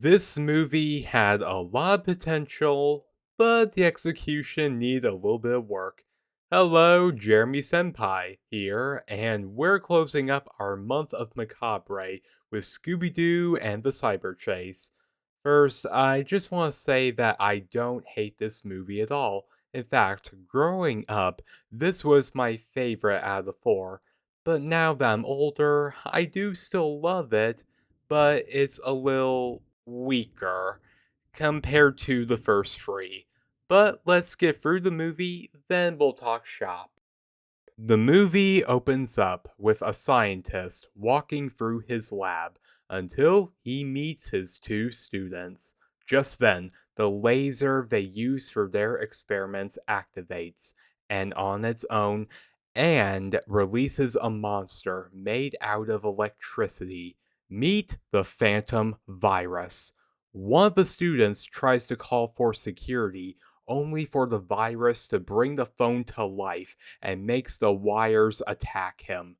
This movie had a lot of potential, but the execution needed a little bit of work. Hello, Jeremy Senpai here, and we're closing up our month of Macabre with Scooby Doo and the Cyber Chase. First, I just want to say that I don't hate this movie at all. In fact, growing up, this was my favorite out of the four. But now that I'm older, I do still love it, but it's a little weaker compared to the first three. But let's get through the movie, then we'll talk shop. The movie opens up with a scientist walking through his lab until he meets his two students. Just then, the laser they use for their experiments activates, and on its own, and releases a monster made out of electricity. Meet the Phantom Virus. One of the students tries to call for security, only for the virus to bring the phone to life and makes the wires attack him.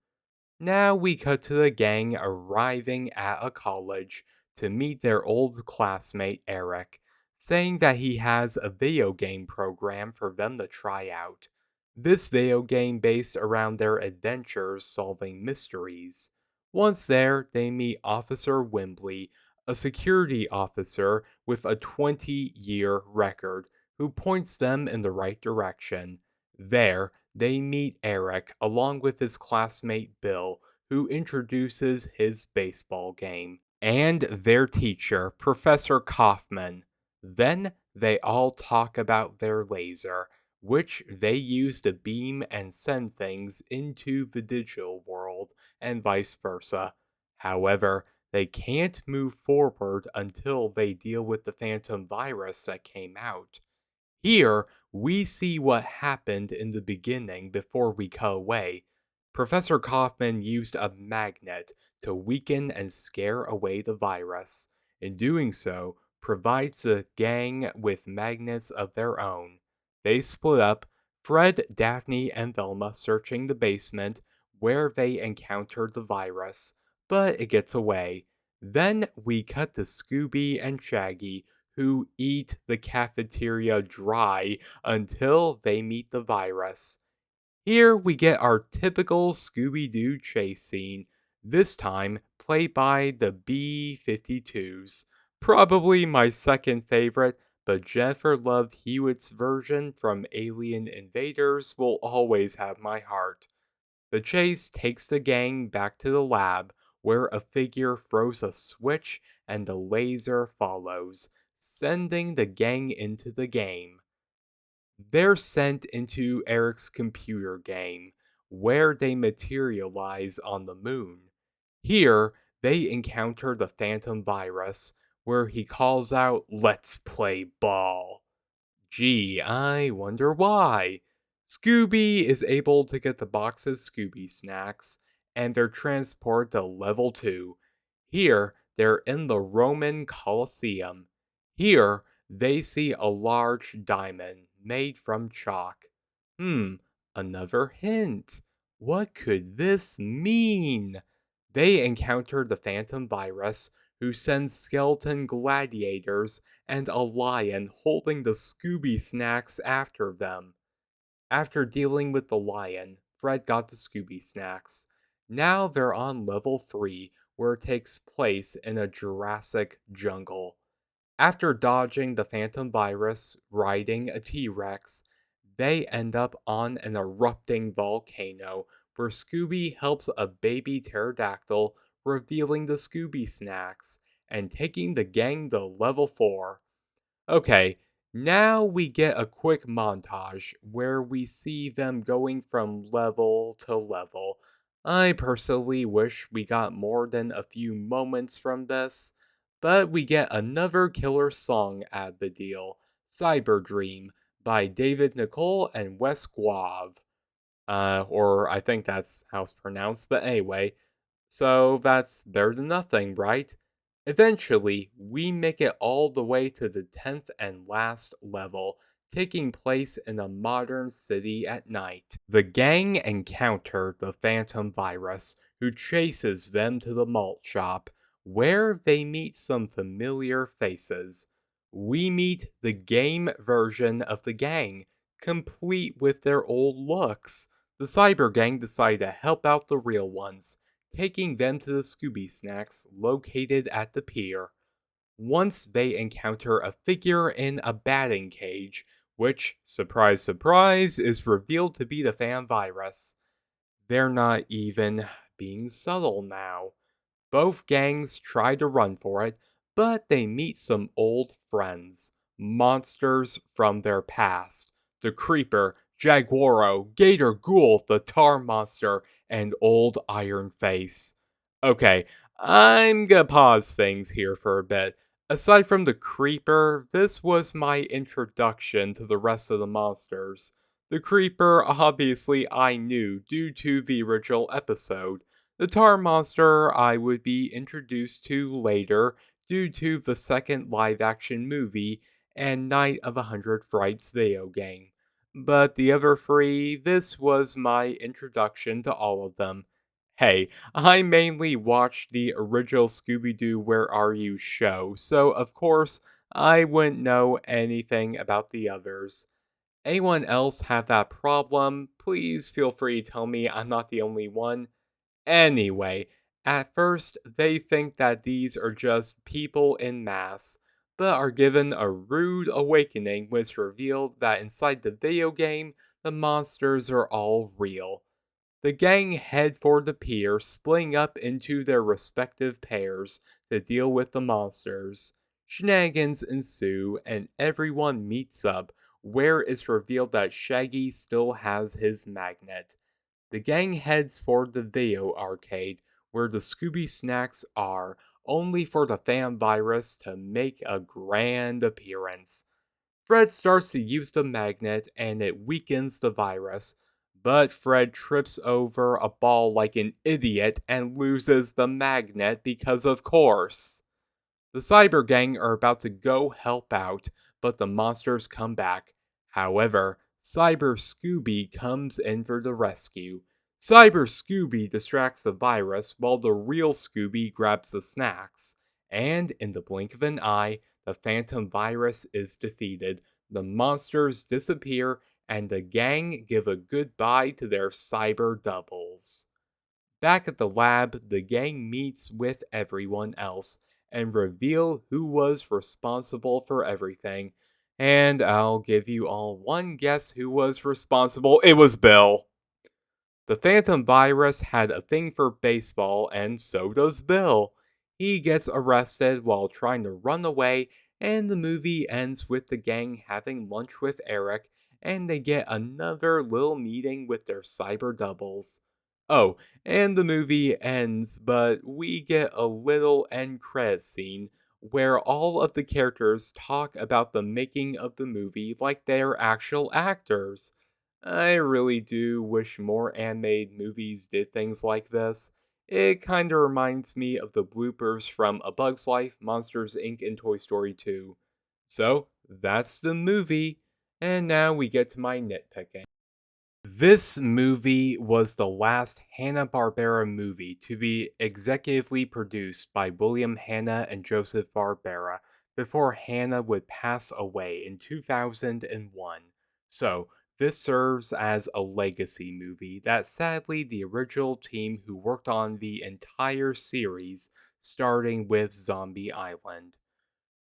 Now we cut to the gang arriving at a college to meet their old classmate Eric, saying that he has a video game program for them to try out. This video game based around their adventures solving mysteries. Once there, they meet Officer Wimbley, a security officer with a 20-year record, who points them in the right direction. There, they meet Eric along with his classmate Bill, who introduces his baseball game, and their teacher, Professor Kaufman. Then they all talk about their laser, which they use to beam and send things into the digital world, and vice versa. However, they can't move forward until they deal with the phantom virus that came out. Here, we see what happened in the beginning before we cut away. Professor Kaufman used a magnet to weaken and scare away the virus. In doing so, provides the gang with magnets of their own. They split up, Fred, Daphne, and Velma searching the basement where they encountered the virus, but it gets away. Then we cut to Scooby and Shaggy, who eat the cafeteria dry until they meet the virus. Here we get our typical Scooby Doo chase scene, this time played by the B 52s. Probably my second favorite, but Jennifer Love Hewitt's version from Alien Invaders will always have my heart. The chase takes the gang back to the lab, where a figure throws a switch and the laser follows, sending the gang into the game. They're sent into Eric's computer game, where they materialize on the moon. Here, they encounter the Phantom Virus, where he calls out, "Let's play ball." Gee, I wonder why. Scooby is able to get the box of Scooby snacks, and they're transported to level 2. Here, they're in the Roman Colosseum. Here, they see a large diamond made from chalk. Hmm, another hint. What could this mean? They encounter the Phantom Virus, who sends skeleton gladiators and a lion holding the Scooby snacks after them. After dealing with the lion, Fred got the Scooby snacks. Now they're on level 3, where it takes place in a Jurassic jungle. After dodging the Phantom Virus, riding a T Rex, they end up on an erupting volcano where Scooby helps a baby pterodactyl, revealing the Scooby snacks and taking the gang to level 4. Okay, now we get a quick montage where we see them going from level to level. I personally wish we got more than a few moments from this, but we get another killer song at the deal, Cyber Dream, by David Nicole and Wes Guave. Or I think that's how it's pronounced, but anyway, so that's better than nothing, right? Eventually, we make it all the way to the 10th and last level, taking place in a modern city at night. The gang encounter the Phantom Virus, who chases them to the malt shop, where they meet some familiar faces. We meet the game version of the gang, complete with their old looks. The cyber gang decide to help out the real ones, taking them to the Scooby Snacks located at the pier. Once they encounter a figure in a batting cage, which, surprise, surprise, is revealed to be the fan virus. They're not even being subtle now. Both gangs try to run for it, but they meet some old friends, monsters from their past. The Creeper, Jaguaro, Gator Ghoul, the Tar Monster, and Old Iron Face. Okay, I'm gonna pause things here for a bit. Aside from the Creeper, this was my introduction to the rest of the monsters. The Creeper, obviously, I knew due to the original episode. The tar monster I would be introduced to later due to the second live action movie and Night of a Hundred Frights video game. But the other three, this was my introduction to all of them. Hey, I mainly watched the original Scooby Doo Where Are You show, so of course I wouldn't know anything about the others. Anyone else have that problem? Please feel free to tell me I'm not the only one. Anyway, at first, they think that these are just people in mass, but are given a rude awakening when it's revealed that inside the video game, the monsters are all real. The gang head for the pier, splitting up into their respective pairs to deal with the monsters. Shenanigans ensue, and everyone meets up, where it's revealed that Shaggy still has his magnet. The gang heads for the video arcade, where the Scooby Snacks are, only for the fan virus to make a grand appearance. Fred starts to use the magnet and it weakens the virus, but Fred trips over a ball like an idiot and loses the magnet because, of course. The Cyber Gang are about to go help out, but the monsters come back. However, Cyber Scooby comes in for the rescue. Cyber Scooby distracts the virus while the real Scooby grabs the snacks. And in the blink of an eye, the Phantom virus is defeated. The monsters disappear, and the gang give a goodbye to their cyber doubles. Back at the lab, the gang meets with everyone else and reveal who was responsible for everything. And I'll give you all one guess who was responsible. It was Bill. The Phantom virus had a thing for baseball, and so does Bill. He gets arrested while trying to run away, and the movie ends with the gang having lunch with Eric, and they get another little meeting with their cyber doubles. Oh, and the movie ends, but we get a little end credit scene where all of the characters talk about the making of the movie like they're actual actors. I really do wish more animated movies did things like this. It kinda reminds me of the bloopers from A Bug's Life, Monsters Inc., and Toy Story 2. So, that's the movie, and now we get to my nitpicking. This movie was the last Hanna-Barbera movie to be executively produced by William Hanna and Joseph Barbera before Hanna would pass away in 2001. So, this serves as a legacy movie that sadly the original team who worked on the entire series, starting with Zombie Island.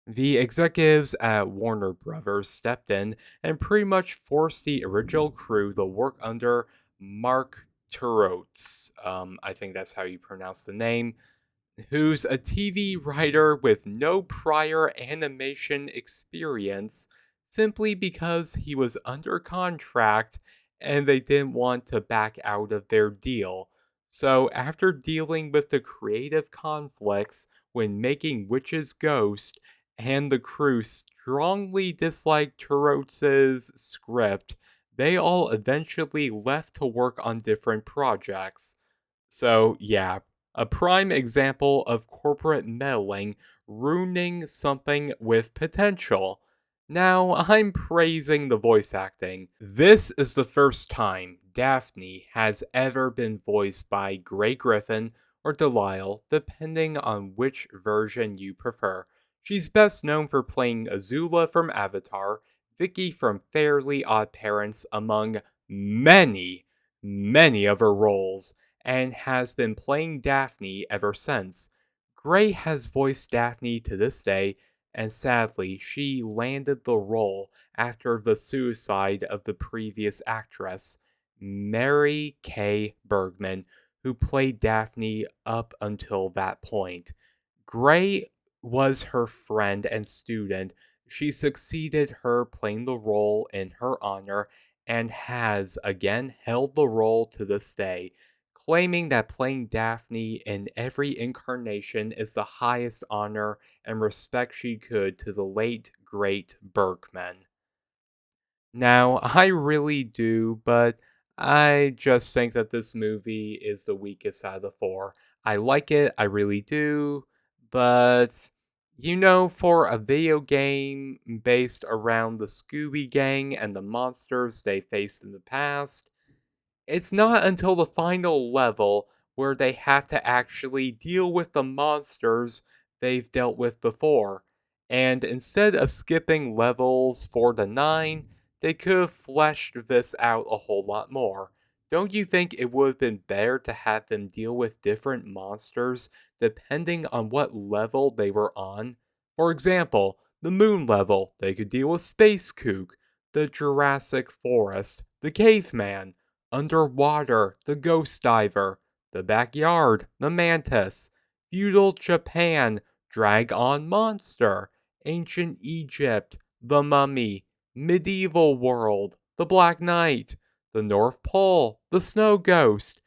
The executives at Warner Brothers stepped in and pretty much forced the original crew to work under Mark Turotz. I think that's how you pronounce the name, who's a TV writer with no prior animation experience simply because he was under contract and they didn't want to back out of their deal. So, after dealing with the creative conflicts when making Witch's Ghost, and the crew strongly disliked Turotz's script, they all eventually left to work on different projects. So, yeah, a prime example of corporate meddling ruining something with potential. Now, I'm praising the voice acting. This is the first time Daphne has ever been voiced by Grey Griffin, or Delisle, depending on which version you prefer. She's best known for playing Azula from Avatar, Vicky from Fairly Odd Parents, among many of her roles, and has been playing Daphne ever since. Gray has voiced Daphne to this day, and sadly, she landed the role after the suicide of the previous actress, Mary Kay Bergman, who played Daphne up until that point. Gray was her friend and student. She succeeded her playing the role in her honor and has again held the role to this day, claiming that playing Daphne in every incarnation is the highest honor and respect she could to the late, great Bergman. Now, I really do, but I just think that this movie is the weakest out of the four. I like it, I really do, but for a video game based around the Scooby Gang and the monsters they faced in the past, it's not until the final level where they have to actually deal with the monsters they've dealt with before. And instead of skipping levels 4 to 9, they could have fleshed this out a whole lot more. Don't you think it would have been better to have them deal with different monsters depending on what level they were on? For example, the moon level, they could deal with Space Kook, the Jurassic Forest, the Caveman, underwater, the ghost diver, the backyard, the mantis, feudal Japan, Dragon monster, ancient Egypt, the mummy, medieval world, the Black Knight, the North Pole, the snow ghost,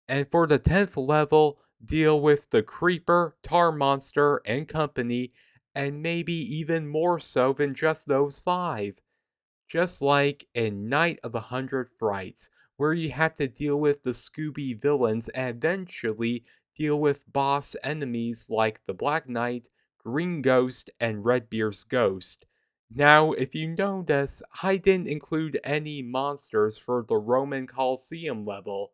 and for the 10th level, deal with the creeper, tar monster, and company, and maybe even more so than just those five. Just like in Night of a Hundred Frights, where you have to deal with the Scooby villains and eventually deal with boss enemies like the Black Knight, Green Ghost, and Redbeard's Ghost. Now, if you notice, I didn't include any monsters for the Roman Colosseum level.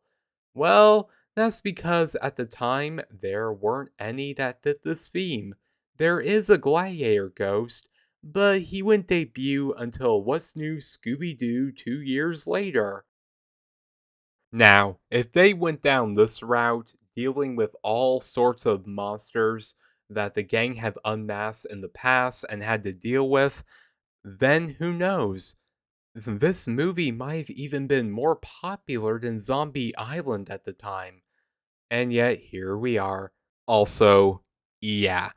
Well, that's because at the time there weren't any that fit this theme. There is a gladiator ghost, but he wouldn't debut until What's New Scooby Doo 2 years later. Now, if they went down this route, dealing with all sorts of monsters that the gang have unmasked in the past and had to deal with, then who knows? This movie might have even been more popular than Zombie Island at the time. And yet, here we are. Also, yeah,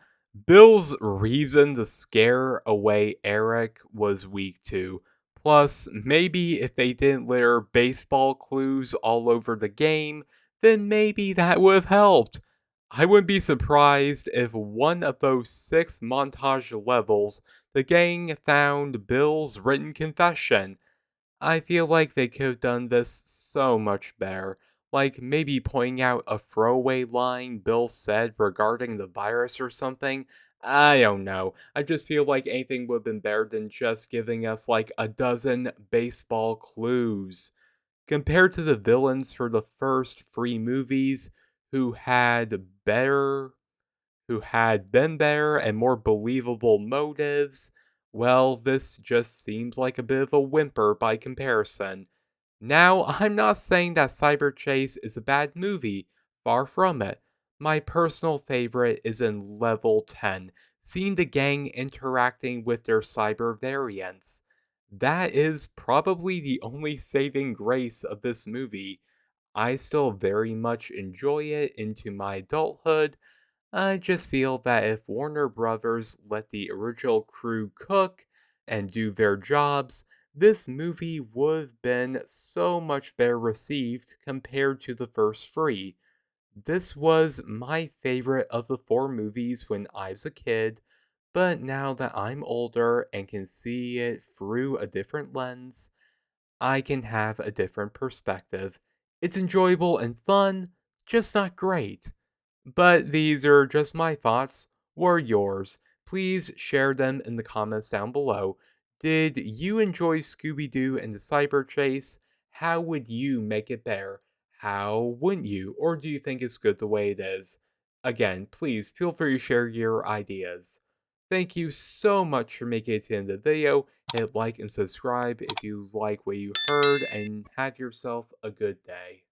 Bill's reason to scare away Eric was weak too. Plus, maybe if they didn't litter baseball clues all over the game, then maybe that would have helped. I wouldn't be surprised if one of those 6 montage levels the gang found Bill's written confession. I feel like they could have done this so much better. Like maybe pointing out a throwaway line Bill said regarding the virus or something. I don't know. I just feel like anything would have been better than just giving us like a dozen baseball clues. Compared to the villains for the first 3 movies, who had better who had been there and more believable motives, well, this just seems like a bit of a whimper by comparison. Now, I'm not saying that Cyber Chase is a bad movie, far from it. My personal favorite is in Level 10, seeing the gang interacting with their cyber variants. That is probably the only saving grace of this movie. I still very much enjoy it into my adulthood. I just feel that if Warner Brothers let the original crew cook and do their jobs, this movie would have been so much better received compared to the first 3. This was my favorite of the 4 movies when I was a kid, but now that I'm older and can see it through a different lens, I can have a different perspective. It's enjoyable and fun, just not great. But these are just my thoughts. What are yours? Please share them in the comments down below. Did you enjoy Scooby Doo and the Cyber Chase? How would you make it better? How wouldn't you? Or do you think it's good the way it is? Again, please feel free to share your ideas. Thank you so much for making it to the end of the video. Hit like and subscribe if you like what you heard, and have yourself a good day.